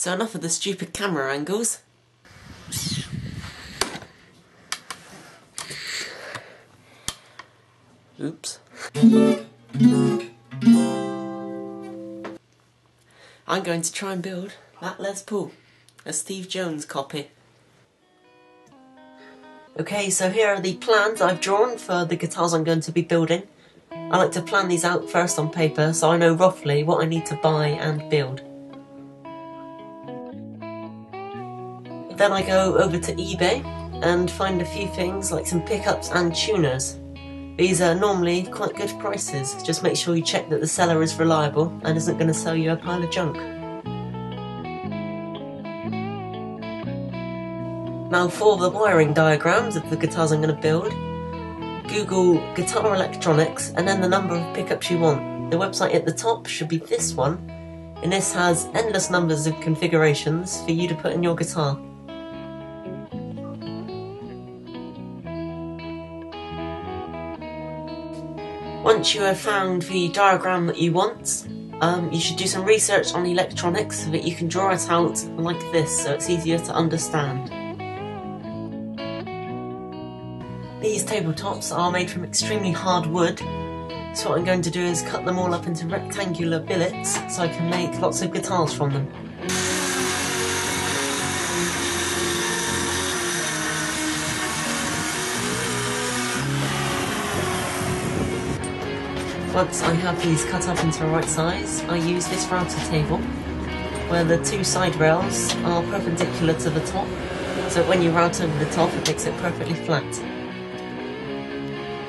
So enough of the stupid camera angles. Oops. I'm going to try and build that Les Paul, a Steve Jones copy. Okay, so here are the plans I've drawn for the guitars I'm going to be building. I like to plan these out first on paper so I know roughly what I need to buy and build. Then I go over to eBay and find a few things like some pickups and tuners. These are normally quite good prices, just make sure you check that the seller is reliable and isn't going to sell you a pile of junk. Now for the wiring diagrams of the guitars I'm going to build, Google guitar electronics and then the number of pickups you want. The website at the top should be this one, and this has endless numbers of configurations for you to put in your guitar. Once you have found the diagram that you want, you should do some research on electronics so that you can draw it out like this so it's easier to understand. These tabletops are made from extremely hard wood, so what I'm going to do is cut them all up into rectangular billets so I can make lots of guitars from them. Once I have these cut up into the right size, I use this router table, where the two side rails are perpendicular to the top, so when you route over the top it makes it perfectly flat.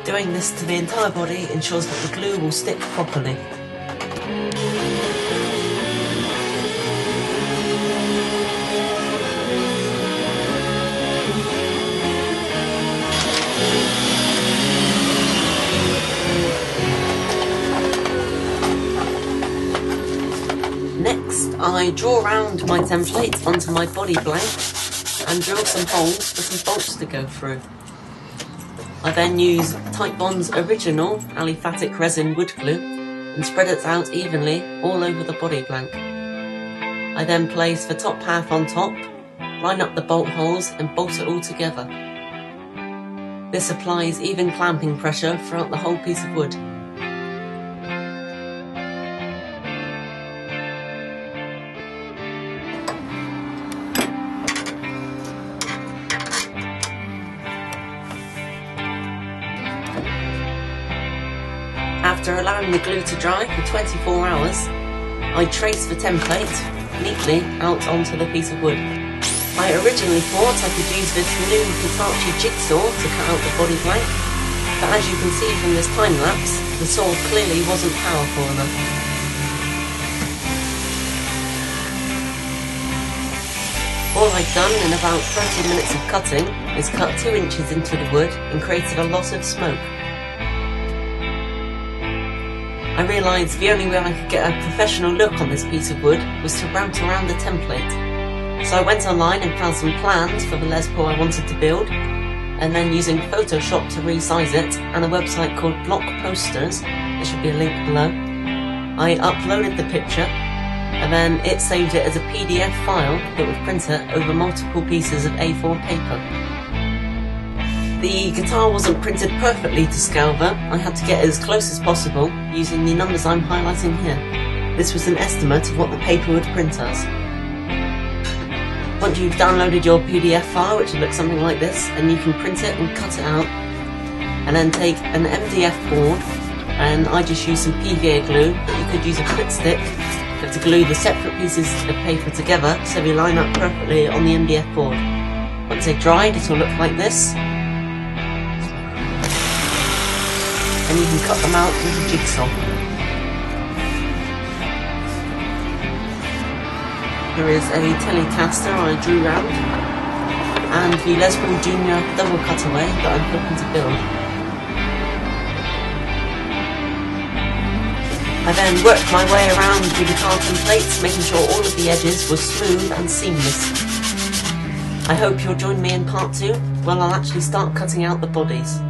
Doing this to the entire body ensures that the glue will stick properly. Next, I draw around my template onto my body blank and drill some holes for some bolts to go through. I then use Titebond's original aliphatic resin wood glue and spread it out evenly all over the body blank. I then place the top half on top, line up the bolt holes and bolt it all together. This applies even clamping pressure throughout the whole piece of wood. After allowing the glue to dry for 24 hours, I trace the template neatly out onto the piece of wood. I originally thought I could use this new Hitachi jigsaw to cut out the body blank, but as you can see from this time lapse, the saw clearly wasn't powerful enough. All I've done in about 30 minutes of cutting is cut 2 inches into the wood and created a lot of smoke. I realised the only way I could get a professional look on this piece of wood was to route around the template. So I went online and found some plans for the Les Paul I wanted to build, and then using Photoshop to resize it and a website called Block Posters, there should be a link below, I uploaded the picture and then it saved it as a PDF file that would print it over multiple pieces of A4 paper. The guitar wasn't printed perfectly to scale though. I had to get as close as possible using the numbers I'm highlighting here. This was an estimate of what the paper would print as. Once you've downloaded your PDF file, which will look something like this, and you can print it and cut it out, and then take an MDF board, and I just used some PVA glue, but you could use a Pritt stick to glue the separate pieces of paper together so they line up perfectly on the MDF board. Once they've dried, it will look like this. And you can cut them out with a jigsaw. Here is a Telecaster I drew round, and the Les Paul Junior double cutaway that I'm hoping to build. I then worked my way around the guitar templates, making sure all of the edges were smooth and seamless. I hope you'll join me in part 2, where I'll actually start cutting out the bodies.